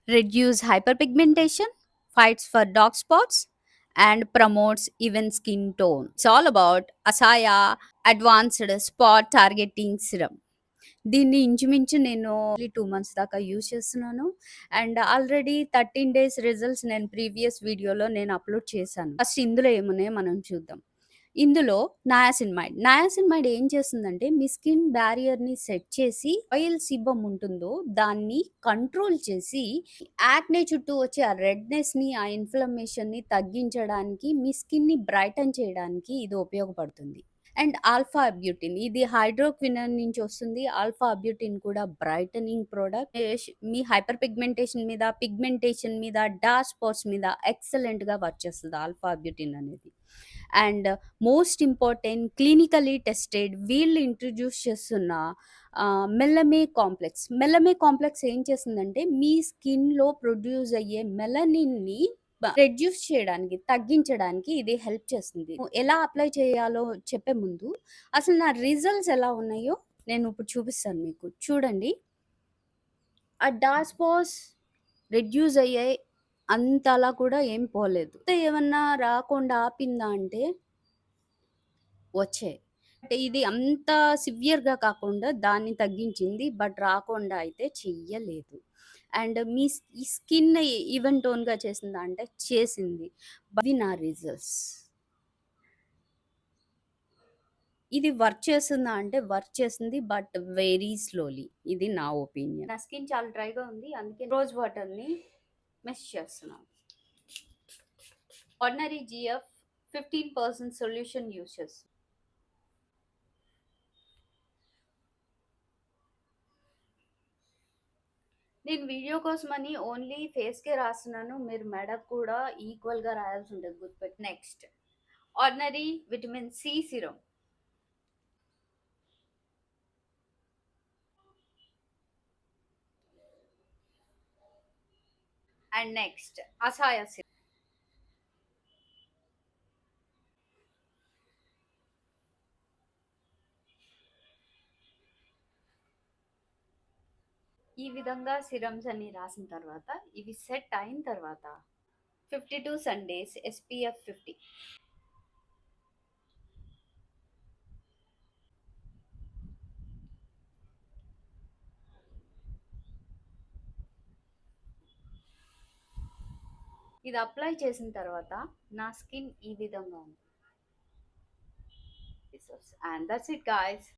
reduce hyperpigmentation, fights for dark spots, and promotes even skin tone. It's all about Asaya Advanced Spot Targeting Serum. దీన్ని ఇంచుమించు నేను 2 months దాకా use చేస్తున్నాను. And already 13 days results నేను previous వీడియోలో నేను upload చేశాను. ఫస్ట్ ఇందులో ఏమున్నాయో మనం చూద్దాం. ఇందులో నయాసిన్మైడ్ ఏం చేస్తుందంటే మీ స్కిన్ బ్యారియర్‌ని సెట్ చేసి ఆయిల్ సీబమ్ ఉంటుందో దాన్ని కంట్రోల్ చేసి యాక్నే చుట్టూ వచ్చే ఆ రెడ్‌నెస్‌ని, ఆ ఇన్‌ఫ్లమేషన్‌ని తగ్గించడానికి, మీ స్కిన్‌ని బ్రైటన్ చేయడానికి ఇది ఉపయోగపడుతుంది. అండ్ ఆల్ఫా అబ్యూటిన్ ఇది హైడ్రోక్వినన్ నుంచి వస్తుంది. ఆల్ఫా అబ్యూటిన్ కూడా బ్రైటనింగ్ ప్రోడక్ట్. మీ హైపర్ పిగ్మెంటేషన్ మీద, డార్క్ స్పాట్స్ మీద ఎక్సలెంట్‌గా వర్క్ చేస్తది ఆల్ఫా అబ్యూటిన్ అనేది. And most important clinically tested వీళ్ళు ఇంట్రొడ్యూస్ చేస్తున్న మెల్లమే కాంప్లెక్స్ ఏం చేస్తుందంటే మీ స్కిన్‌లో ప్రొడ్యూస్ అయ్యే మెలనిన్‌ని రెడ్యూస్ చేయడానికి, తగ్గించడానికి ఇది హెల్ప్ చేస్తుంది. ఎలా అప్లై చేయాలో చెప్పే ముందు అసలు నా రిజల్ట్స్ ఎలా ఉన్నాయో నేను ఇప్పుడు చూపిస్తాను మీకు. చూడండి. ఆ డార్క్ స్పాట్స్ రెడ్యూస్ అయ్యాయి. అంతలా కూడా ఏం పోలేదు. ఏమన్నా రాకుండా ఆపిందా అంటే వచ్చాయి. అంటే ఇది అంత సివియర్‌గా కాకుండా దాన్ని తగ్గించింది. బట్ రాకుండా అయితే చెయ్యలేదు. అండ్ ఈ స్కిన్ ఈవెన్ టోన్‌గా చేసిందా అంటే చేసింది. ఇవి నా రిజల్ట్స్. ఇది వర్క్ చేస్తుందా అంటే వర్క్ చేస్తుంది. But very slowly. ఇది నా ఒపీనియన్. నా స్కిన్ చాలా డ్రైగా ఉంది. అందుకే రోజ్ వాటర్‌ని మిక్స్ చేస్తున్నాను. ఆర్డినరీ జీఎఫ్ 15% సొల్యూషన్ యూజ్ చేస్తున్నాను. నేను వీడియో కోసమని ఓన్లీ ఫేస్‌కే రాస్తున్నాను. మీరు మెడకు కూడా ఈక్వల్‌గా రాయాల్సి ఉంటది గుర్తుపెట్టు. Next ordinary vitamin C serum. And next అసాయ సిరమ్. ఈ విధంగా సిరమ్స్ అన్ని రాసిన తర్వాత ఇవి సెట్ అయిన తర్వాత 52 సండేస్ ఎస్పీఎఫ్ 50. ఇది అప్లై చేసిన తర్వాత నా స్కిన్ ఈ విధంగా ఉంది. And that's it guys.